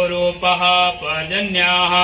रूपः पर्जन्याः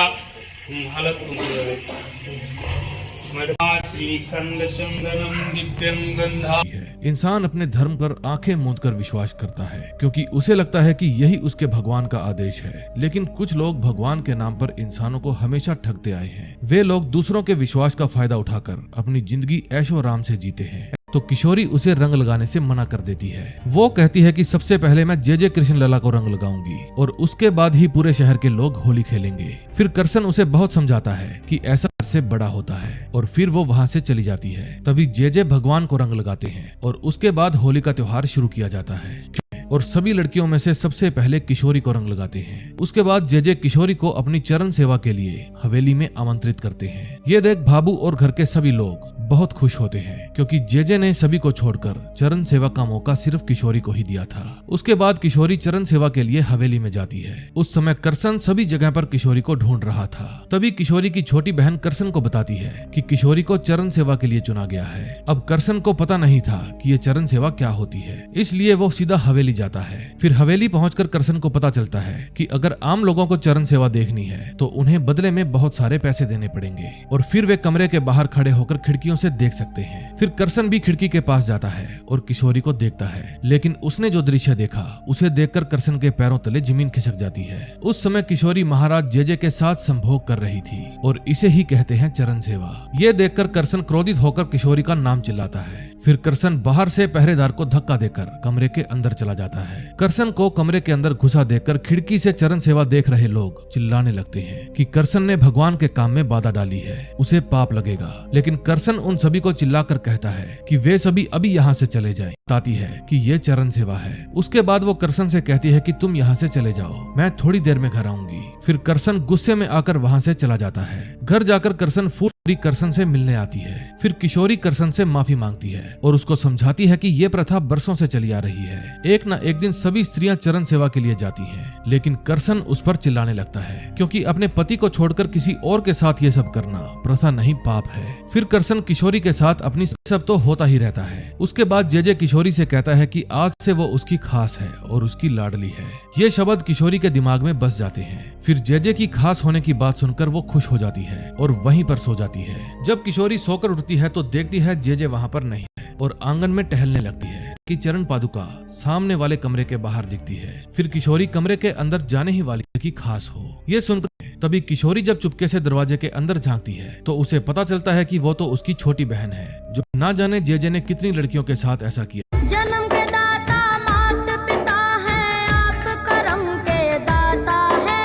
श्रीखंड चंदनम दिव्यं गंधा। इंसान अपने धर्म पर आंखें मूंद कर विश्वास करता है क्योंकि उसे लगता है कि यही उसके भगवान का आदेश है। लेकिन कुछ लोग भगवान के नाम पर इंसानों को हमेशा ठगते आए हैं। वे लोग दूसरों के विश्वास का फायदा उठाकर अपनी जिंदगी ऐशो आराम से जीते हैं। तो किशोरी उसे रंग लगाने से मना कर देती है। वो कहती है कि सबसे पहले मैं जे कृष्ण लला को रंग लगाऊंगी और उसके बाद ही पूरे शहर के लोग होली खेलेंगे। फिर करसन उसे बहुत समझाता है कि ऐसा से बड़ा होता है और फिर वो वहाँ से चली जाती है। तभी जे भगवान को रंग लगाते हैं और उसके बाद होली का त्योहार शुरू किया जाता है और सभी लड़कियों में से सबसे पहले किशोरी को रंग लगाते हैं। उसके बाद जे किशोरी को अपनी चरण सेवा के लिए हवेली में आमंत्रित करते हैं। ये देख भाबू और घर के सभी लोग बहुत खुश होते हैं क्योंकि जे ने सभी को छोड़कर चरण सेवा का मौका सिर्फ किशोरी को ही दिया था। उसके बाद किशोरी चरण सेवा के लिए हवेली में जाती है। उस समय करसन सभी जगह पर किशोरी को ढूंढ रहा था। तभी किशोरी की छोटी बहन करसन को बताती है कि किशोरी को चरण सेवा के लिए चुना गया है। अब करसन को पता नहीं था कि ये चरण सेवा क्या होती है, इसलिए वो सीधा हवेली जाता है। फिर हवेली पहुंचकर करसन को पता चलता है कि अगर आम लोगों को चरण सेवा देखनी है तो उन्हें बदले में बहुत सारे पैसे देने पड़ेंगे और फिर वे कमरे के बाहर खड़े होकर खिड़कियों से देख सकते हैं। फिर करसन भी खिड़की के पास जाता है और किशोरी को देखता है, लेकिन उसने जो दृश्य देखा उसे देखकर करसन के पैरों तले जमीन खिसक जाती है। उस समय किशोरी महाराज जे के साथ संभोग कर रही थी और इसे ही कहते हैं चरण सेवा। ये देखकर करसन क्रोधित होकर किशोरी का नाम चिल्लाता है। फिर करसन बाहर से पहरेदार को धक्का देकर कमरे के अंदर चला जाता है। करसन को कमरे के अंदर घुसा देखकर खिड़की से चरण सेवा देख रहे लोग चिल्लाने लगते हैं कि करसन ने भगवान के काम में बाधा डाली है, उसे पाप लगेगा। लेकिन करसन उन सभी को चिल्लाकर कहता है कि वे सभी अभी यहाँ से चले जाएं। बताती है कि ये चरण सेवा है। उसके बाद वो करसन से कहती है कि तुम यहाँ से चले जाओ, मैं थोड़ी देर में घर आऊंगी। फिर करसन गुस्से में आकर वहाँ से चला जाता है। घर जाकर करसन करसन से मिलने आती है। फिर किशोरी करसन से माफी मांगती है और उसको समझाती है कि ये प्रथा बरसों से चली आ रही है। एक न एक दिन सभी स्त्रियां चरण सेवा के लिए जाती हैं, लेकिन करसन उस पर चिल्लाने लगता है क्योंकि अपने पति को छोड़कर किसी और के साथ ये सब करना प्रथा नहीं पाप है। फिर करसन किशोरी के साथ अपनी सब तो होता ही रहता है। उसके बाद जे किशोरी से कहता है कि आज से वो उसकी खास है और उसकी लाडली है। ये शब्द किशोरी के दिमाग में बस जाते हैं। फिर जे की खास होने की बात सुनकर वो खुश हो जाती है और वहीं पर सो जाती है। जब किशोरी सोकर उठती है तो देखती है जे वहाँ पर नहीं है और आंगन में टहलने लगती है कि चरण पादुका सामने वाले कमरे के बाहर दिखती है। फिर किशोरी कमरे के अंदर जाने ही वाली की खास हो। ये सुनकर तभी किशोरी जब चुपके से दरवाजे के अंदर झांकती है तो उसे पता चलता है कि वो तो उसकी छोटी बहन है जो ना जाने जे ने कितनी लड़कियों के साथ ऐसा किया। जन्म के दाता मात पिता है, आप करम के दाता है,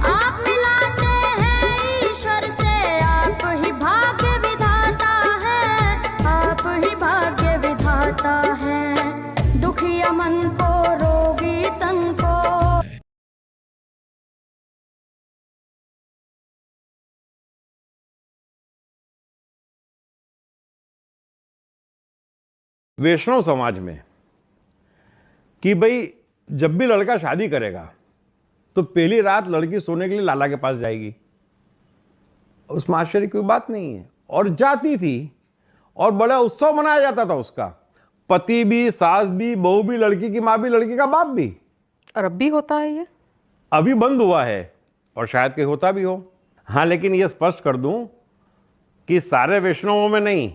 आप मिलाते हैं ईश्वर से, आप ही भाग्य विधाता है, आप ही भाग्य विधाता है, दुखिया मन को रोगी तन को। वैष्णव समाज में कि भाई जब भी लड़का शादी करेगा तो पहली रात लड़की सोने के लिए लाला के पास जाएगी। उसमें आश्चर्य की कोई बात नहीं है। और जाती थी और बड़ा उत्सव मनाया जाता था उसका। पति भी, सास भी, बहू भी, लड़की की माँ भी, लड़की का बाप भी। और अब भी होता है ये? अभी बंद हुआ है और शायद कहीं होता भी हो। हाँ, लेकिन ये स्पष्ट कर दूं कि सारे वैष्णवों में नहीं,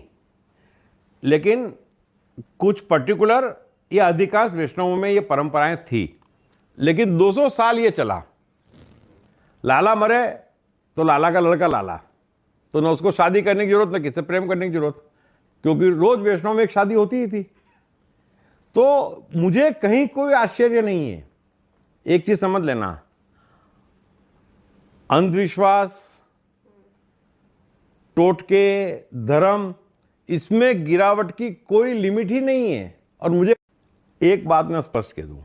लेकिन कुछ पर्टिकुलर या अधिकांश वैष्णवों में ये परंपराएं थी। लेकिन 200 साल ये चला। लाला मरे तो लाला का लड़का लाला, तो न उसको शादी करने की जरूरत, न किससे प्रेम करने की जरूरत, क्योंकि रोज वैष्णव में एक शादी होती ही थी। तो मुझे कहीं कोई आश्चर्य नहीं है। एक चीज समझ लेना, अंधविश्वास, टोटके, धर्म, इसमें गिरावट की कोई लिमिट ही नहीं है। और मुझे एक बात मैं स्पष्ट कह दूं,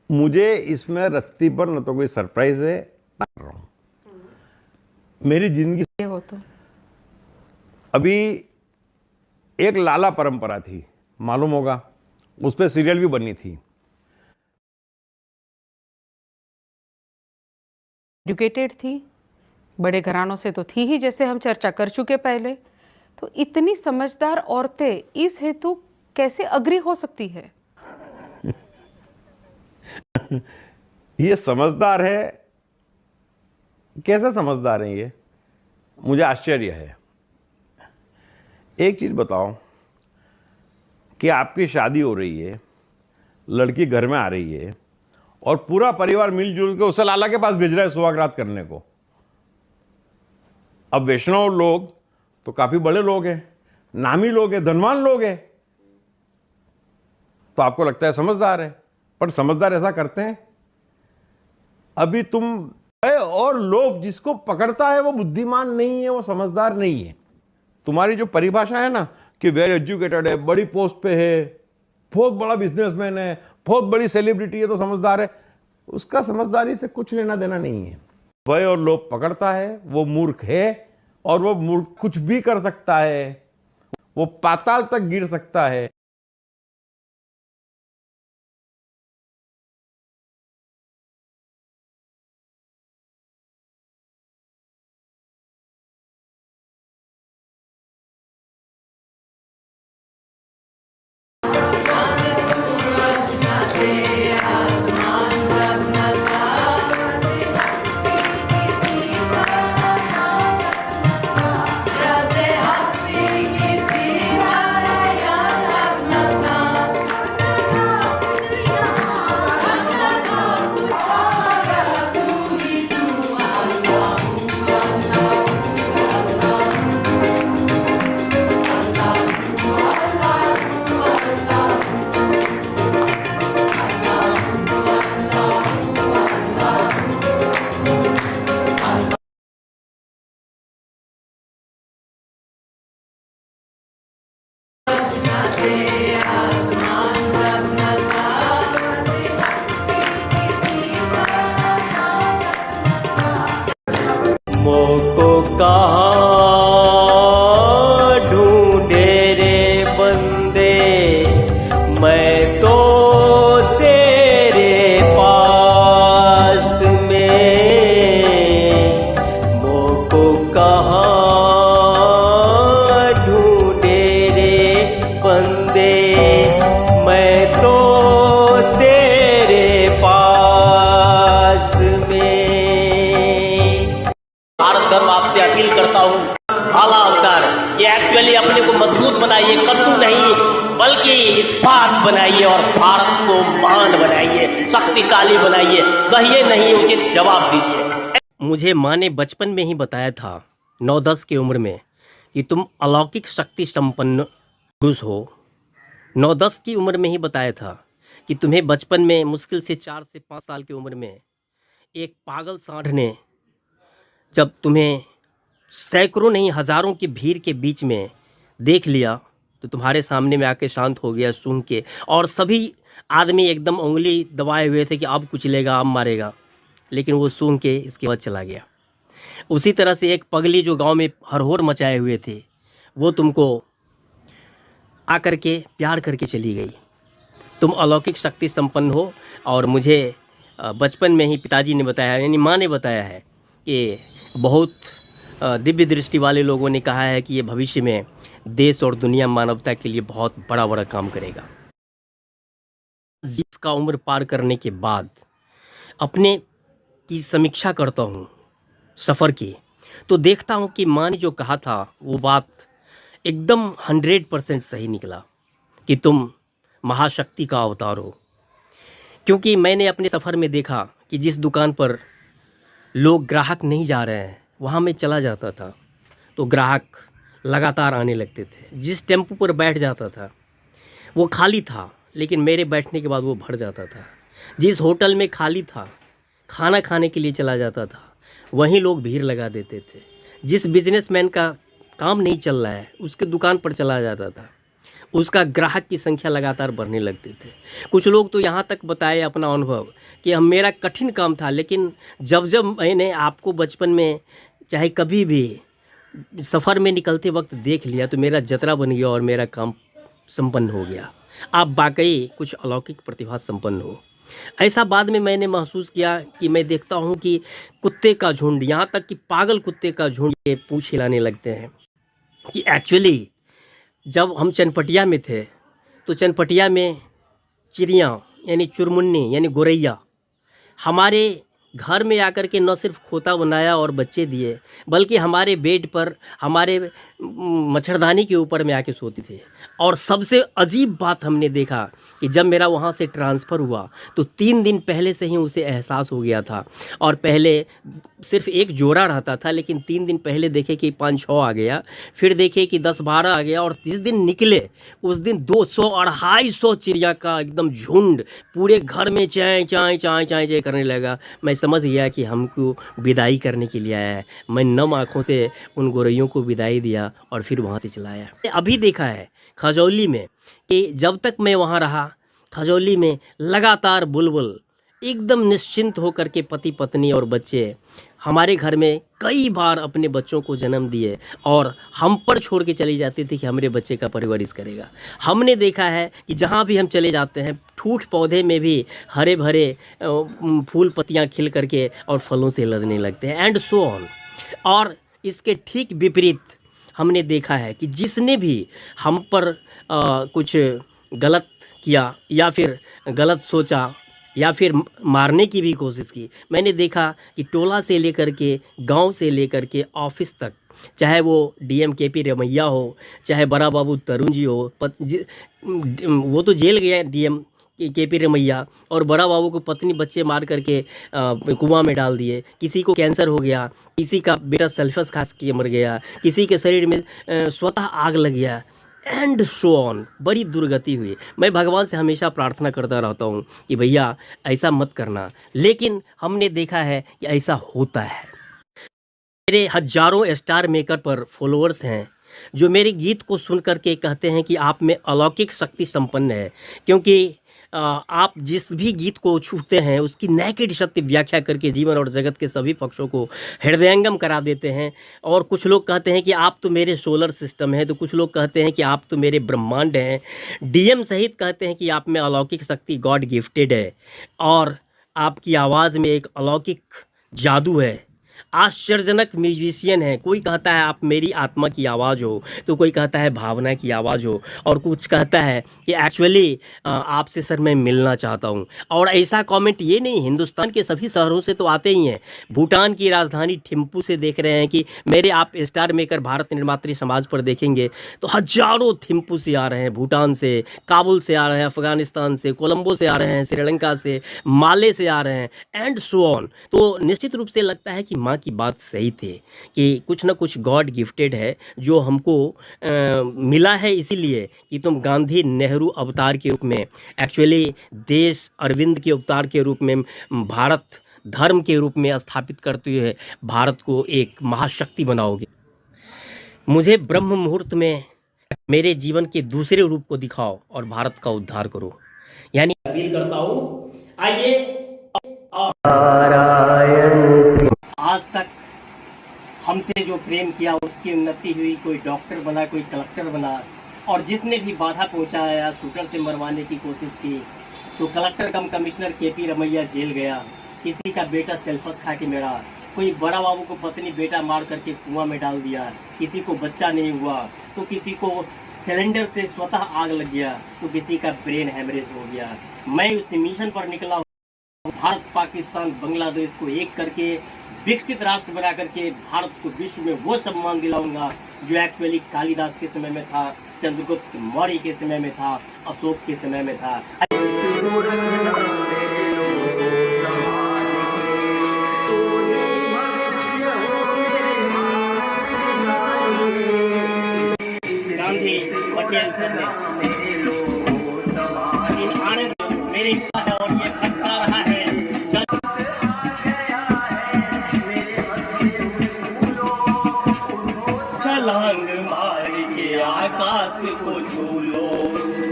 मुझे इसमें रत्ती पर न तो कोई सरप्राइज है ना कर रहा हूं। मेरी जिंदगी हो तो अभी एक लाला परंपरा थी, मालूम होगा, उस पर सीरियल भी बनी थी। एजुकेटेड थी, बड़े घरानों से तो थी ही, जैसे हम चर्चा कर चुके पहले। तो इतनी समझदार औरतें इस हेतु कैसे अग्री हो सकती है? ये समझदार है, कैसे समझदार हैं ये, मुझे आश्चर्य है। एक चीज बताओ कि आपकी शादी हो रही है, लड़की घर में आ रही है और पूरा परिवार मिलजुल के उसे लाला के पास भेज रहा है सुहागरात करने को। अब वैष्णव लोग तो काफी बड़े लोग हैं, नामी लोग हैं, धनवान लोग हैं, तो आपको लगता है समझदार है, पर समझदार ऐसा करते हैं? अभी तुम है, और लोग जिसको पकड़ता है वो बुद्धिमान नहीं है, वो समझदार नहीं है। तुम्हारी जो परिभाषा है ना कि वेल एजुकेटेड है, बड़ी पोस्ट पे है, बहुत बड़ा बिजनेसमैन है, बहुत बड़ी सेलिब्रिटी है तो समझदार है, उसका समझदारी से कुछ लेना देना नहीं है। वह और लोग पकड़ता है वो मूर्ख है, और वो मूर्ख कुछ भी कर सकता है, वो पाताल तक गिर सकता है। मोको कहाँ ढूंढे रे बंदे, मैं तो तेरे पास में। मोको कहाँ ढूंढे रे बंदे, मैं तो तेरे पास में। भारत धर्म आपसे अपील करता हूँ, आला अवतार ये एक्चुअली अपने को मजबूत बनाइए, कद्दू नहीं बल्कि इस्पात बनाइए और भारत को महान बनाइए, शक्तिशाली बनाइए। सही नहीं उचित जवाब दीजिए। मुझे माँ ने बचपन में ही बताया था, 9-10 की उम्र में, कि तुम अलौकिक शक्ति संपन्न पुरुष हो। 9-10 की उम्र में ही बताया था कि तुम्हें बचपन में मुश्किल से 4 से 5 साल की उम्र में एक पागल सांड ने जब तुम्हें सैकड़ों नहीं हजारों की भीड़ के बीच में देख लिया तो तुम्हारे सामने में आके शांत हो गया सूंघ के, और सभी आदमी एकदम उंगली दबाए हुए थे कि अब कुचलेगा, अब मारेगा, लेकिन वो सूंघ के इसके बाद चला गया। उसी तरह से एक पगली जो गांव में हरहोर मचाए हुए थे, वो तुमको आकर के प्यार करके चली गई। तुम अलौकिक शक्ति संपन्न हो, और मुझे बचपन में ही पिताजी ने बताया, यानी माँ ने बताया है कि बहुत दिव्य दृष्टि वाले लोगों ने कहा है कि ये भविष्य में देश और दुनिया मानवता के लिए बहुत बड़ा बड़ा काम करेगा। जिसका उम्र पार करने के बाद अपने की समीक्षा करता हूँ सफ़र की, तो देखता हूँ कि माँ ने जो कहा था वो बात एकदम 100% सही निकला कि तुम महाशक्ति का अवतार हो। क्योंकि मैंने अपने सफ़र में देखा कि जिस दुकान पर लोग ग्राहक नहीं जा रहे हैं वहाँ मैं चला जाता था तो ग्राहक लगातार आने लगते थे। जिस टेम्पो पर बैठ जाता था वो खाली था, लेकिन मेरे बैठने के बाद वो भर जाता था। जिस होटल में खाली था, खाना खाने के लिए चला जाता था, वहीं लोग भीड़ लगा देते थे। जिस बिजनेसमैन का काम नहीं चल रहा है उसके दुकान पर चला जाता था, उसका ग्राहक की संख्या लगातार बढ़ने लगती थी। कुछ लोग तो यहाँ तक बताए अपना अनुभव कि हम मेरा कठिन काम था, लेकिन जब जब मैंने आपको बचपन में चाहे कभी भी सफ़र में निकलते वक्त देख लिया तो मेरा जतरा बन गया और मेरा काम संपन्न हो गया। आप वाकई कुछ अलौकिक प्रतिभा संपन्न हो। ऐसा बाद में मैंने महसूस किया कि मैं देखता हूँ कि कुत्ते का झुंड, यहाँ तक कि पागल कुत्ते का झुंड ये पूँछ हिलाने लगते हैं। कि एक्चुअली जब हम चनपटिया में थे तो चनपटिया में चिड़िया यानी चुरमुन्नी यानी गोरैया हमारे घर में आकर के न सिर्फ खोता बनाया और बच्चे दिए, बल्कि हमारे बेड पर, हमारे मच्छरदानी के ऊपर में आके सोती थी। और सबसे अजीब बात हमने देखा कि जब मेरा वहाँ से ट्रांसफ़र हुआ तो 3 दिन पहले से ही उसे एहसास हो गया था। और पहले सिर्फ एक जोड़ा रहता था, लेकिन 3 दिन पहले देखे कि 5-6 आ गया, फिर देखे कि 10-12 आ गया, और जिस दिन निकले उस दिन 200-250 चिड़िया का एकदम झुंड पूरे घर में चाय चाय चाय चाय चाय करने लगा। मैं समझ गया कि हमको विदाई करने के लिए आया है। मैं नम आँखों से उन गोरैयों को विदाई दिया और फिर वहाँ से चला आया। अभी देखा है खजौली में कि जब तक मैं वहाँ रहा, खजौली में लगातार बुलबुल एकदम निश्चिंत होकर के पति पत्नी और बच्चे हमारे घर में कई बार अपने बच्चों को जन्म दिए और हम पर छोड़ के चली जाती थी कि हमारे बच्चे का परवरिश करेगा। हमने देखा है कि जहाँ भी हम चले जाते हैं ठूठ पौधे में भी हरे भरे फूल पत्तियाँ खिल करके और फलों से लदने लगते हैं, एंड सो ऑन। और इसके ठीक विपरीत हमने देखा है कि जिसने भी हम पर कुछ गलत किया या फिर गलत सोचा या फिर मारने की भी कोशिश की, मैंने देखा कि टोला से लेकर के, गांव से लेकर के ऑफिस तक, चाहे वो डीएम केपी रमैया हो, चाहे बड़ा बाबू तरुण जी हो, वो तो जेल गया डीएम केपी रमैया, और बड़ा बाबू को पत्नी बच्चे मार करके कुआं में डाल दिए। किसी को कैंसर हो गया, किसी का बेटा सल्फस खा के मर गया, किसी के शरीर में स्वतः आग लग गया, एंड सो ऑन। बड़ी दुर्गति हुई। मैं भगवान से हमेशा प्रार्थना करता रहता हूँ कि भैया ऐसा मत करना, लेकिन हमने देखा है कि ऐसा होता है। मेरे हजारों स्टार मेकर पर फॉलोअर्स हैं जो मेरे गीत को सुन करके कहते हैं कि आप में अलौकिक शक्ति संपन्न है, क्योंकि आप जिस भी गीत को छूते हैं उसकी नेकेड सत्य व्याख्या करके जीवन और जगत के सभी पक्षों को हृदयंगम करा देते हैं। और कुछ लोग कहते हैं कि आप तो मेरे सोलर सिस्टम हैं, तो कुछ लोग कहते हैं कि आप तो मेरे ब्रह्मांड हैं। डीएम सहित कहते हैं कि आप में अलौकिक शक्ति गॉड गिफ्टेड है और आपकी आवाज़ में एक अलौकिक जादू है। आश्चर्यजनक म्यूजिशियन है। कोई कहता है आप मेरी आत्मा की आवाज़ हो, तो कोई कहता है भावना की आवाज़ हो, और कुछ कहता है कि एक्चुअली आपसे सर मैं मिलना चाहता हूँ। और ऐसा कमेंट ये नहीं, हिंदुस्तान के सभी शहरों से तो आते ही हैं। भूटान की राजधानी थिम्पू से देख रहे हैं कि मेरे आप स्टार मेकर भारत निर्मात्री समाज पर देखेंगे तो हजारों थिम्पू से आ रहे हैं, भूटान से, काबुल से आ रहे हैं, अफगानिस्तान से, कोलंबो से आ रहे हैं, श्रीलंका से, माले से आ रहे हैं, एंड सो ऑन। तो निश्चित रूप से लगता है कि माँ की बात सही थी कि कुछ ना कुछ गॉड गिफ्टेड है जो हमको मिला है, इसीलिए कि तुम गांधी नेहरू अवतार के रूप में, एक्चुअली देश अरविंद के अवतार के रूप में, भारत धर्म के रूप में स्थापित करते हुए भारत को एक महाशक्ति बनाओगे। मुझे ब्रह्म मुहूर्त में मेरे जीवन के दूसरे रूप को दिखाओ और भारत का उद्धार करो। यानी अपील करता हूँ, आइए आज तक हमसे जो प्रेम किया उसकी उन्नति हुई, कोई डॉक्टर बना, कोई कलेक्टर बना, और जिसने भी बाधा पहुंचाया, शूटर से मरवाने की कोशिश की, तो कलेक्टर कम कमिश्नर केपी रमैया जेल गया, किसी का बेटा सल्फस खा के मरा, कोई बड़ा बाबू को पत्नी बेटा मार करके कुआं में डाल दिया, किसी को बच्चा नहीं हुआ, तो किसी को सिलेंडर से स्वतः आग लग गया, तो किसी का ब्रेन हेमरेज हो गया। मैं उस मिशन पर निकला हूँ, भारत पाकिस्तान बांग्लादेश को एक करके विकसित राष्ट्र बना करके भारत को विश्व में वो सम्मान दिलाऊंगा जो एक्चुअली कालिदास के समय में था, चंद्रगुप्त मौर्य के समय में था, अशोक के समय में था। गांधी पटेल सर ने मेरे और ये फटका रहा है, छलांग मार के आकाश को छू लो,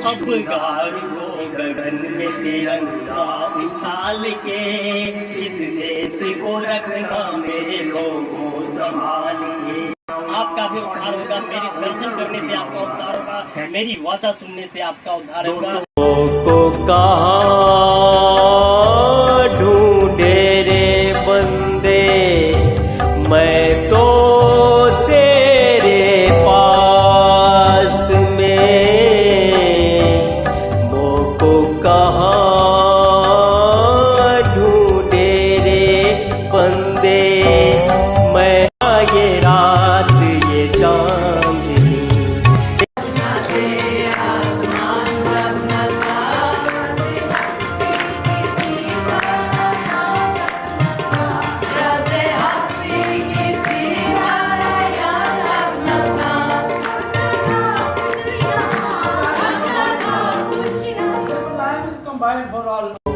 अब गारो गगन में तिरंगा उछाल के, इस देश को रखना मेरे लोगों संभालिए। आपका भी उद्धार होगा, मेरे दर्शन करने से आपका उद्धार होगा, मेरी वाचा सुनने से आपका उद्धार होगा। ढूंढे रे बंदे मैं तो तेरे पास मैं ये रात ये चांदनी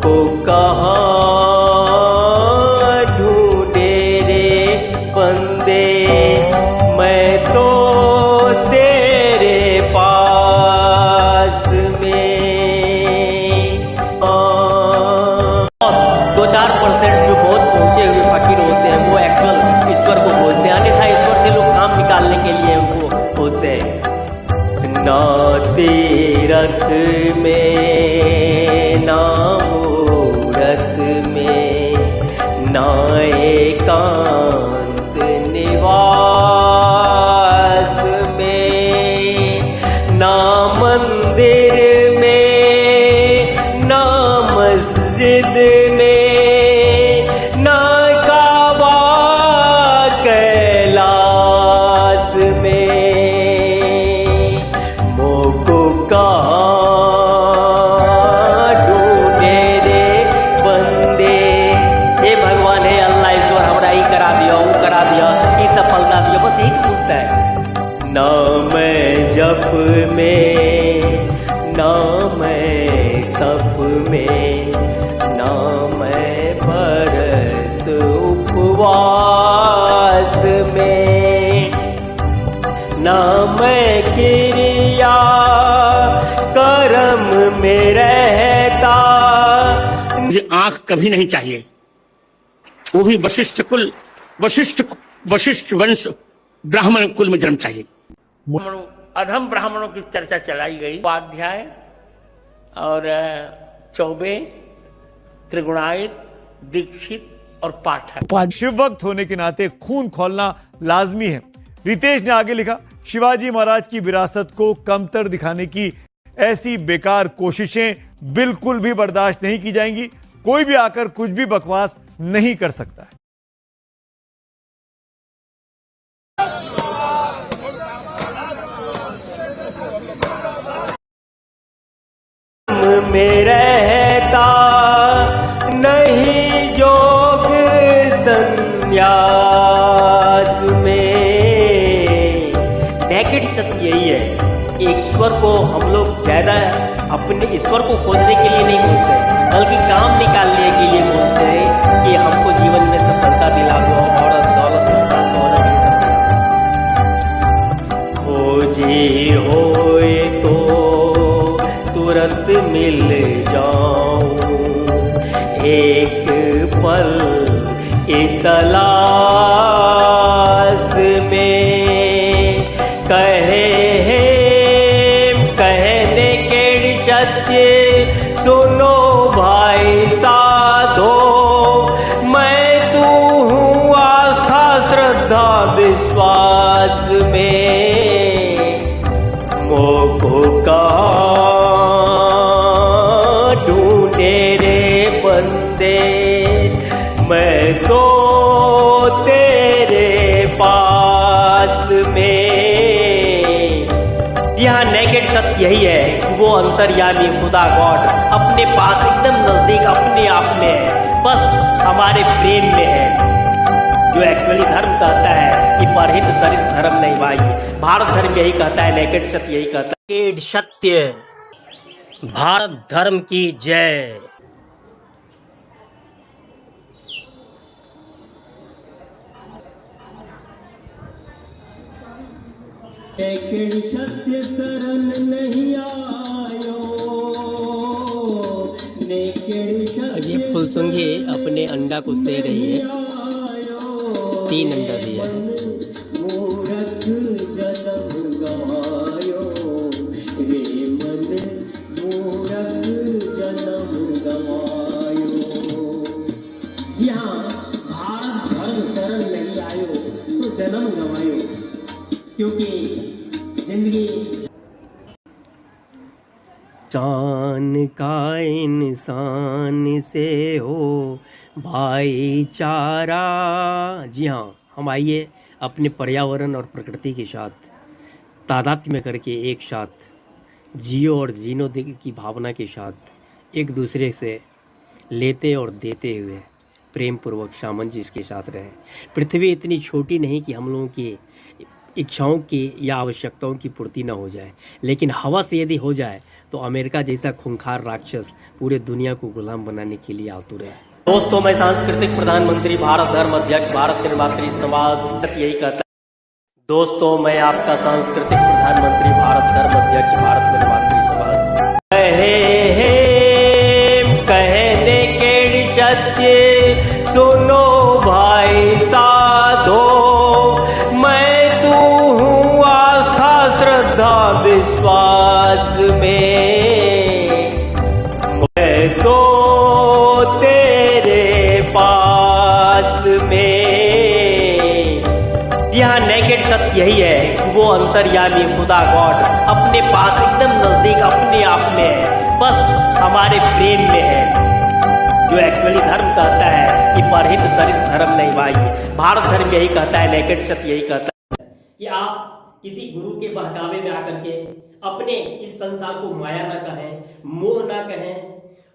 को कहाँ ढूंढे रे बंदे, मैं तो तेरे पास में 2-4% जो बहुत पहुंचे हुए फकीर होते हैं वो एक्चुअल ईश्वर को खोजते हैं, अन्यथा ईश्वर से लोग काम निकालने के लिए उनको खोजते हैं। ना तीरथ में ना मूरत में ना एकांत निवास में ना मंदिर में ना मस्जिद में ना काबा कैलाश में मोको कहाँ ढूंढे रे बंदे। हे भगवान, हे अल्लाह ईश्वर, हमरा ई करा दिया, वो करा दिया, ई सफलता दिया, बस यही पूछता है। ना मैं जप में ना मैं तप में ना मैं व्रत उपवास में ना मैं क्रिया कर्म में रहता। मुझे आंख कभी नहीं चाहिए, वो भी वशिष्ठ वंश ब्राह्मण कुल में जन्म चाहिए। अधम ब्राह्मणों की चर्चा चलाई गई, उपाध्याय और चौबे, त्रिगुणायत, दीक्षित और पाठक। शिव भक्त होने के नाते खून खोलना लाजमी है। रितेश ने आगे लिखा, शिवाजी महाराज की विरासत को कमतर दिखाने की ऐसी बेकार कोशिशें बिल्कुल भी बर्दाश्त नहीं की जाएंगी। कोई भी आकर कुछ भी बकवास नहीं कर सकता है। में रहता नहीं जोग संन्यास में। नेकेड सत्य यही है, ईश्वर को हम लोग ज्यादा अपने ईश्वर को खोजने के लिए नहीं खोजते, बल्कि काम निकालने के लिए खोजते हैं कि हमको जीवन में सफलता दिला दो, औरत दौलत सत्ता शोहरत ये सब दिला दो। खोजी होए तो तुरंत मिल जाऊं, एक पल की तलाश में। कहने के सत्य सुनो भाई साधो, मैं तू हूँ आस्था श्रद्धा विश्वास में। मोको कहाँ ढूंढे रे बंदे, मैं तो तेरे पास में। जी हाँ, नेकेड सत्य यही है कि वो अंतर्यामी खुदा गॉड अपने पास एकदम नजदीक अपने आप में है, बस हमारे प्रेम में है। जो एक्चुअली धर्म कहता है कि परहित सरिस धर्म नहीं भाई, भारत धर्म यही कहता है, नेकेड सत्य यही कहता है। नेकेड सत्य, भारत धर्म की जय। नेकेड सत्य शरण नहीं आयो, नेकेड सत्य। ये फुलसुंगी अपने अंडा को से रही है, 3 अंडा दिया है। मूर्ख जन्म गवायो रे मन, मूर्ख जन्म गवायो। जी हाँ, भारत धर्म शरण नहीं आयो तो जन्म गवायो, क्योंकि जिंदगी चान का इंसान से हो भाईचारा। जी हाँ, हम आइए अपने पर्यावरण और प्रकृति के साथ तादात्म्य करके एक साथ जियो और जीनो की भावना के साथ एक दूसरे से लेते और देते हुए प्रेम पूर्वक सामंजस्य के साथ रहें। पृथ्वी इतनी छोटी नहीं कि हम लोगों की इच्छाओं की या आवश्यकताओं की पूर्ति न हो जाए, लेकिन हवा से यदि हो जाए तो अमेरिका जैसा खूंखार राक्षस पूरे दुनिया को गुलाम बनाने के लिए आतुर है। दोस्तों, मैं सांस्कृतिक प्रधानमंत्री भारत धर्म अध्यक्ष भारत निर्मात्री समाज यही कहता है। दोस्तों, मैं आपका सांस्कृतिक प्रधानमंत्री भारत धर्म अध्यक्ष भारत निर्मात्री समाज कहने के सत्य सुनो भाई साधो, मैं तू हूँ आस्था श्रद्धा विश्वास में, मैं तो तेरे पास में। जी हाँ, नेकेड सत्य यही है कि वो अंतर्यामी खुदा गॉड अपने पास एकदम नजदीक अपने आप में है, बस हमारे प्रेम में है। जो एक्चुअली धर्म कहता है कि परहित सरिस धर्म नहीं भाई, भारत धर्म यही कहता है, नेकेड सत्य यही कहता है कि आप किसी गुरु के बहकावे में आकर के अपने इस संसार को माया ना कहें, मोह ना कहें,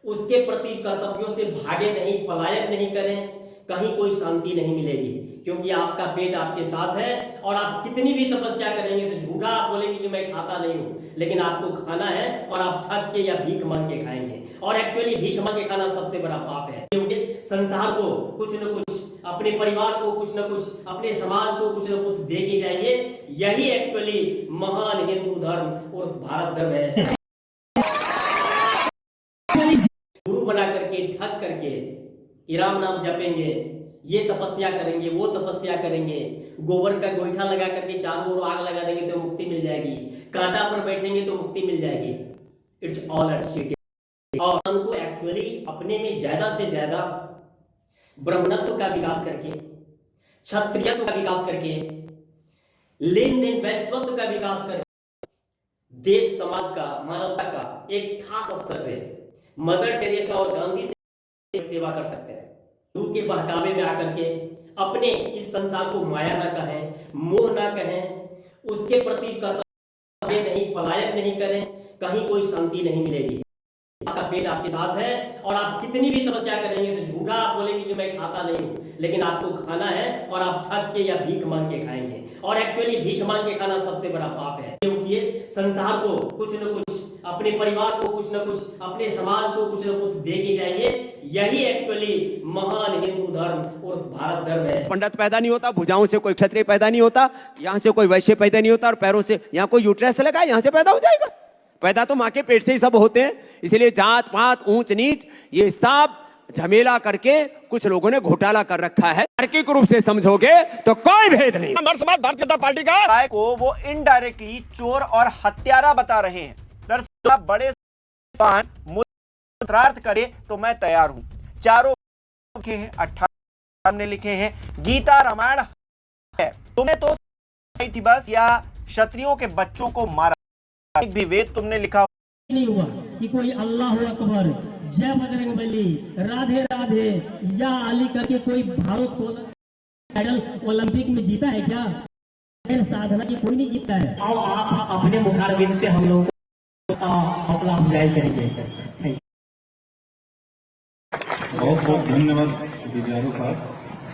उसके प्रति कर्तव्यों से भागे नहीं, पलायन नहीं करें, कहीं कोई शांति नहीं मिलेगी, क्योंकि आपका पेट आपके साथ है और आप कितनी भी तपस्या करेंगे तो झूठा आप बोलेंगे कि मैं खाता नहीं हूं, लेकिन आपको खाना है और आप ठग के या भीख मांग के खाएंगे, और एक्चुअली भीख मांग के खाना सबसे बड़ा पाप है। क्योंकि संसार को कुछ न कुछ, अपने परिवार को कुछ न कुछ, अपने समाज को कुछ न कुछ दे के जाइए, यही एक्चुअली महान हिंदू धर्म और भारत धर्म है। गुरु बना करके ठग करके राम नाम जपेंगे, ये तपस्या करेंगे, वो तपस्या करेंगे, गोबर का गोईठा लगा करके चारों ओर आग लगा देंगे तो मुक्ति मिल जाएगी, कांटा पर बैठेंगे तो मुक्ति मिल जाएगी। It's all at cheating. और हमको एक्चुअली अपने में ज्यादा से ज्यादा ब्राह्मणत्व का विकास करके, क्षत्रियत्व का विकास करके, लेन देन वैश्वत्व का विकास करके, देश समाज का, मानवता का एक खास स्तर से मदर टेरेसा और गांधी से सेवा कर सकते हैं। गुरु के बहकावे में आकर के अपने इस संसार को माया ना कहें, मोह ना कहें, उसके प्रति कर्तव्य नहीं, पलायन नहीं करें, कहीं कोई शांति नहीं मिलेगी। आपका पेट आपके साथ है और आप कितनी भी तपस्या करेंगे तो झूठा आप बोलेंगे कि मैं खाता नहीं हूं, लेकिन आपको खाना है और आप ठग के या भीख मांग के खाएंगे, और एक्चुअली भीख मांग के खाना सबसे बड़ा पाप है। क्योंकि संसार को कुछ न कुछ, अपने परिवार को कुछ न कुछ, अपने समाज को कुछ न कुछ दे के जाइए, यही एक्चुअली महान हिंदू धर्म और भारत धर्म है। पंडित पैदा नहीं होता, भुजाओं से कोई क्षत्रिय पैदा नहीं होता, यहाँ से कोई वैश्य पैदा नहीं होता, और पैरों से यहाँ कोई यूट्रस लगा यहाँ से पैदा हो जाएगा। पैदा तो माँ के पेट से ही सब होते हैं। इसलिए जात पात, ऊंच नीच, ये सब झमेला करके कुछ लोगों ने घोटाला कर रखा है। तार्किक रूप से समझोगे तो कोई भेद नहीं। भारतीय जनता पार्टी का को वो इनडायरेक्टली चोर और हत्यारा बता रहे हैं। दरअसल बड़े मुद्रार्थ करे तो मैं तैयार हूं। चारों लिखे हैं, 18 ने लिखे हैं, गीता रामायण है। तुम्हें तो सही थी बस, या क्षत्रियों के बच्चों को मारा। एक भी वेद तुमने लिखा नहीं हुआ कि कोई अल्लाह अकबर, जय बजरंगबली, राधे राधे या अली करके कोई भारत को मेडल ओलंपिक में जीता है क्या? साधना की कोई नहीं जीता है। और आप अपने मुखारबिंद से हम लोग हौसला अफजाई करेंगे सर। बहुत बहुत धन्यवाद दिव्यारो साहब,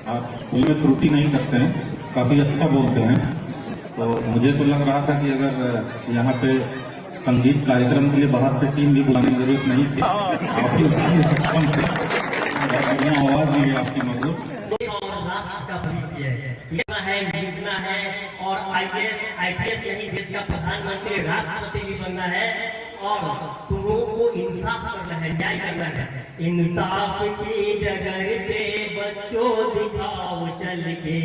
आप कोई में त्रुटि नहीं करते हैं, काफी अच्छा बोलते हैं। तो मुझे तो लग रहा था कि अगर यहाँ पे संगीत कार्यक्रम के लिए बाहर से टीम भी बुलाने की जरूरत नहीं थी, आपकी आवाज भी है आपकी मधुर। राष्ट्र का भविष्य है, जीतना है, और आईपीएस यही देश का प्रधानमंत्री, राष्ट्रपति भी बनना है, और तुमों को इंसाफ करना है, न्याय करना है। इंसाफ की डगर पे बच्चों दिखाओ चल के,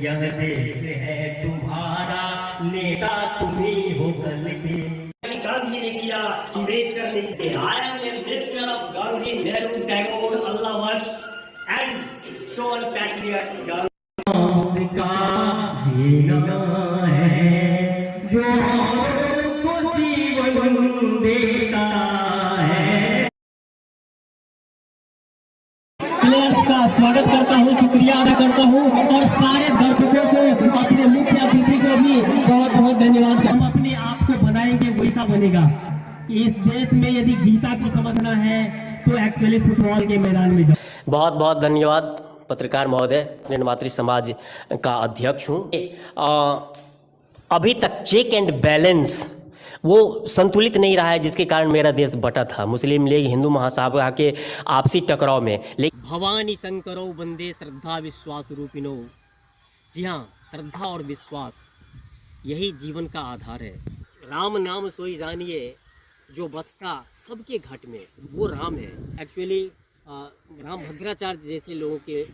यह देश है तुम्हारा, नेता तुम ही हो कल के। गांधी ने किया, अम्बेडकर ने किया। I am a mixture of Gandhi, Nehru, Tagore, Allah once, and so on patriots. Gandhi का जीना है जो को जीवन देता है। प्लेयर्स का स्वागत करता हूँ, शुक्रिया अदा करता हूँ, और सारे दर्शकों धन्यवाद। हम अपने आप को बनाएंगे वैसा बनेगा कि इस देश में यदि गीता को समझना है तो एक्चुअली फुटबॉल के मैदान में जाओ। बहुत बहुत धन्यवाद पत्रकार महोदय। निर्मात्री समाज का अध्यक्ष हूँ। अभी तक चेक एंड बैलेंस वो संतुलित नहीं रहा है, जिसके कारण मेरा देश बटा था मुस्लिम लीग हिंदू महासभा के आपसी टकराव में। लेकिन भवानी शंकरो वंदे श्रद्धा विश्वास रूपिनो। जी हाँ, श्रद्धा और विश्वास यही जीवन का आधार है। राम नाम सोई जानिए जो बसता सबके घट में, वो राम है। एक्चुअली राम भद्राचार्य जैसे लोगों के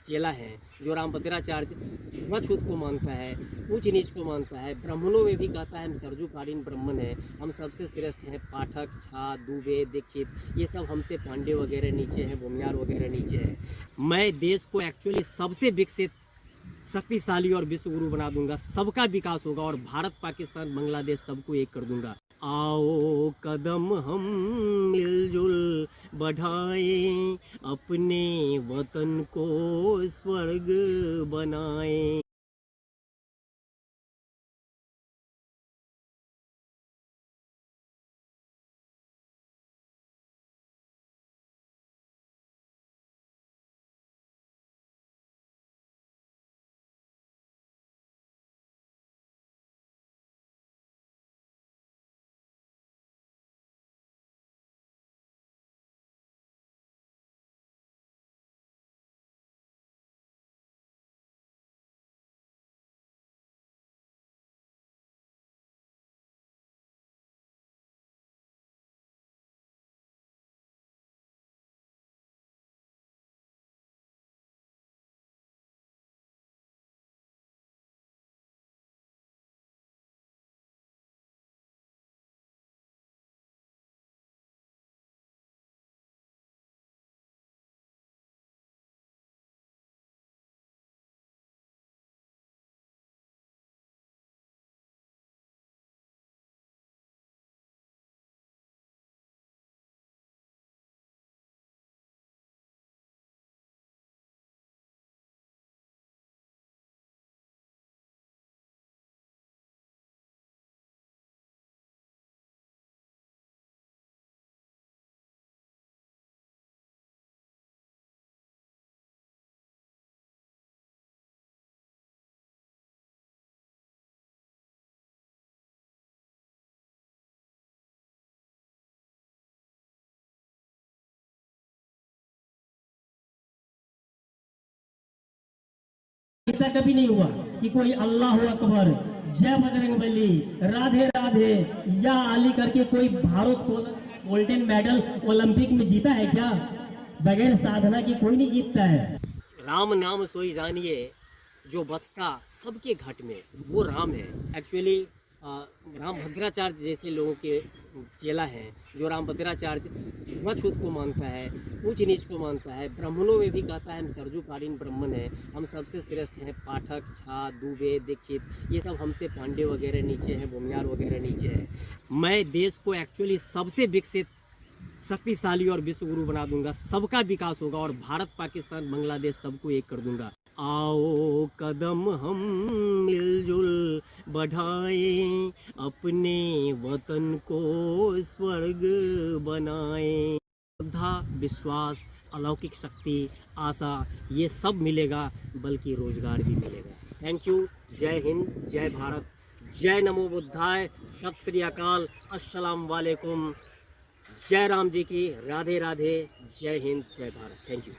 चेला हैं, जो राम भद्राचार्य छुआछूत को मानता है, ऊंच नीच को मानता है। ब्राह्मणों में भी कहता है हम सरजूकालीन ब्राह्मण हैं, हम सबसे श्रेष्ठ हैं। पाठक, झा, दुबे, दीक्षित, ये सब हमसे पांडे वगैरह नीचे हैं, भूमियार वगैरह नीचे हैं। मैं देश को एक्चुअली सबसे विकसित, शक्तिशाली और विश्व गुरु बना दूंगा। सबका विकास होगा और भारत, पाकिस्तान, बांग्लादेश सबको एक कर दूंगा। आओ कदम हम मिलजुल बढ़ाएं, अपने वतन को स्वर्ग बनाएं। ऐसा कभी नहीं हुआ कि कोई अल्लाह अकबर, जय बजरंगबली, राधे राधे या अली करके कोई भारत को गोल्डन मेडल ओलंपिक में जीता है क्या? बगैर साधना की कोई नहीं जीतता है। राम नाम सोई जानिए जो बसता सबके घट में, वो राम है। एक्चुअली राम भद्राचार्य जैसे लोगों के चेला हैं, जो राम भद्राचार्य छुआछूत को मानता है, ऊंच नीच को मानता है। ब्राह्मणों में भी कहता है हम सरजूकालीन ब्राह्मण हैं, हम सबसे श्रेष्ठ हैं। पाठक, झा, दुबे, दीक्षित, ये सब हमसे पांडे वगैरह नीचे हैं, भूमियार वगैरह नीचे हैं। मैं देश को एक्चुअली सबसे विकसित, शक्तिशाली और विश्व गुरु बना दूंगा। सबका विकास होगा और भारत, पाकिस्तान, बांग्लादेश सबको एक कर दूंगा। आओ कदम हम मिलजुल बढ़ाएं, अपने वतन को स्वर्ग बनाएं। श्रद्धा, विश्वास, अलौकिक शक्ति, आशा, ये सब मिलेगा, बल्कि रोजगार भी मिलेगा। Thank you. जय हिंद, जय भारत, जय नमो बुद्धाय, सत श्री अकाल, अस्सलाम वालेकुम। जय राम जी की, राधे राधे, जय हिंद, जय भारत। Thank you.